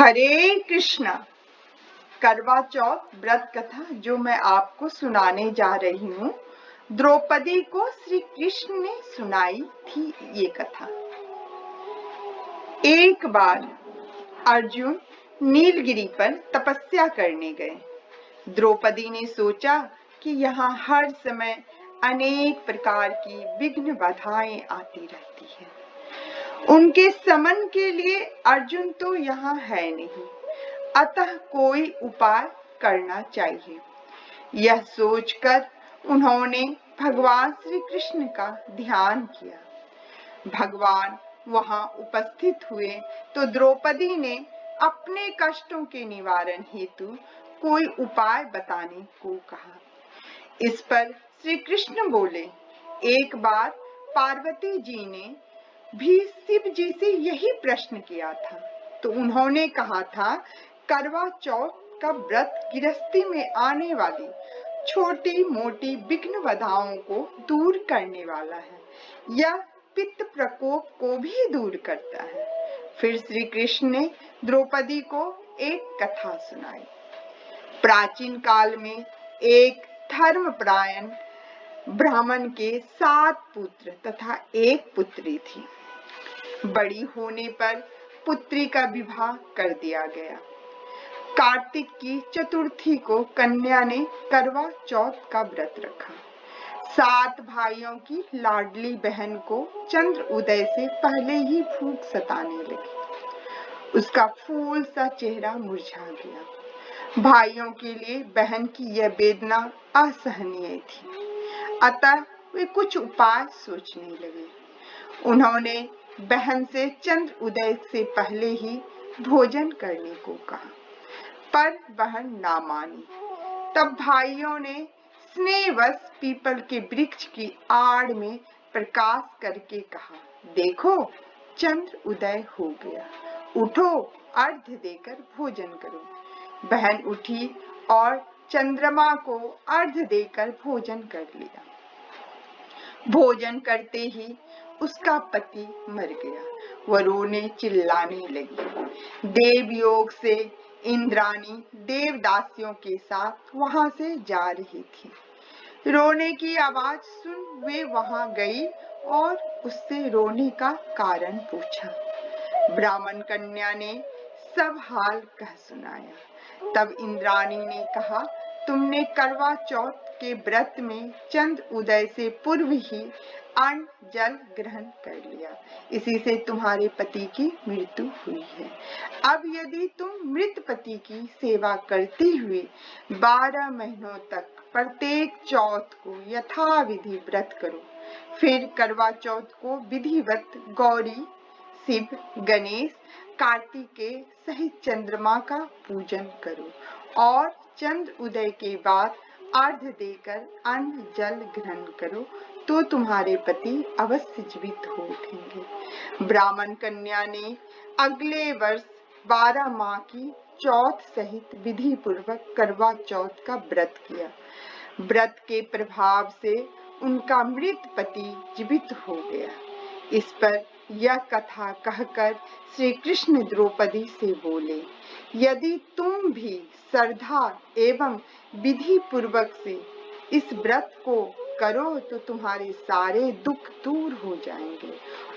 हरे कृष्णा। करवा चौथ व्रत कथा जो मैं आपको सुनाने जा रही हूँ, द्रौपदी को श्री कृष्ण ने सुनाई थी ये कथा। एक बार अर्जुन नीलगिरी पर तपस्या करने गए। द्रौपदी ने सोचा कि यहाँ हर समय अनेक प्रकार की विघ्न बाधाएं आती रहती है। उनके समन के लिए अर्जुन तो यहाँ है नहीं, अतः कोई उपाय करना चाहिए। यह सोचकर उन्होंने भगवान श्री कृष्ण का ध्यान किया। भगवान वहां उपस्थित हुए तो द्रौपदी ने अपने कष्टों के निवारण हेतु कोई उपाय बताने को कहा। इस पर श्री कृष्ण बोले, एक बार पार्वती जी ने भी शिव जी से यही प्रश्न किया था, तो उन्होंने कहा था, करवा चौथ का व्रत गृहस्थी में आने वाली छोटी मोटी विघ्न बाधाओं को दूर करने वाला है। यह पित्त प्रकोप को भी दूर करता है। फिर श्री कृष्ण ने द्रौपदी को एक कथा सुनाई। प्राचीन काल में एक धर्मपरायण ब्राह्मण के 7 पुत्र तथा एक पुत्री थी। बड़ी होने पर पुत्री का विवाह कर दिया गया। कार्तिक की चतुर्थी को कन्या ने करवा चौथ का व्रत रखा। 7 भाइयों की लाडली बहन को चंद्र उदय से पहले ही भूख सताने लगी। उसका फूल सा चेहरा मुरझा गया। भाइयों के लिए बहन की यह वेदना असहनीय थी, अतः वे कुछ उपाय सोचने लगे। उन्होंने बहन से चंद्र उदय से पहले ही भोजन करने को कहा, पर बहन ना मानी। तब भाइयों ने स्नेहवश पीपल के वृक्ष की आड़ में प्रकाश करके कहा, देखो चंद्र उदय हो गया, उठो अर्घ्य देकर भोजन करो। बहन उठी और चंद्रमा को अर्घ्य देकर भोजन कर लिया। भोजन करते ही उसका पति मर गया। वह रोने चिल्लाने लगी। देवयोग से इंद्राणी देवदासियों के साथ वहां से जा रही थी। रोने की आवाज सुन वे वहां गई और उससे रोने का कारण पूछा। ब्राह्मण कन्या ने सब हाल कह सुनाया। तब इंद्राणी ने कहा, तुमने करवा चौथ के व्रत में चंद्र उदय से पूर्व ही अन्न जल ग्रहण कर लिया, इसी से तुम्हारे पति की मृत्यु हुई है। अब यदि तुम मृत पति की सेवा करते हुए 12 महीनों तक प्रत्येक चौथ को यथाविधि व्रत करो, फिर करवा चौथ को विधिवत गौरी, शिव, गणेश, कार्तिकेय सहित चंद्रमा का पूजन करो और चंद्र उदय के बाद अर्घ्य देकर अन्न जल ग्रहण करो, तो तुम्हारे पति अवश्य जीवित हो उठेंगे। ब्राह्मण कन्या ने अगले वर्ष 12 माह की चौथ सहित विधि पूर्वक करवा चौथ का व्रत किया। व्रत के प्रभाव से उनका मृत पति जीवित हो गया। इस पर यह कथा कहकर श्री कृष्ण द्रौपदी से बोले, यदि तुम भी श्रद्धा एवं विधि पूर्वक से इस व्रत को करो तो तुम्हारे सारे दुख दूर हो जाएंगे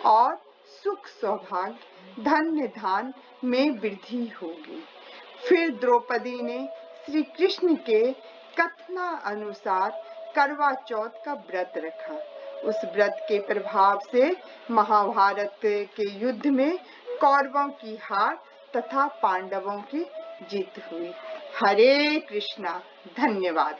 और सुख सौभाग्य धन्य धान में वृद्धि होगी। फिर द्रौपदी ने श्री कृष्ण के कथना अनुसार करवा चौथ का व्रत रखा। उस व्रत के प्रभाव से महाभारत के युद्ध में कौरवों की हार तथा पांडवों की जीत हुई। हरे कृष्णा। धन्यवाद।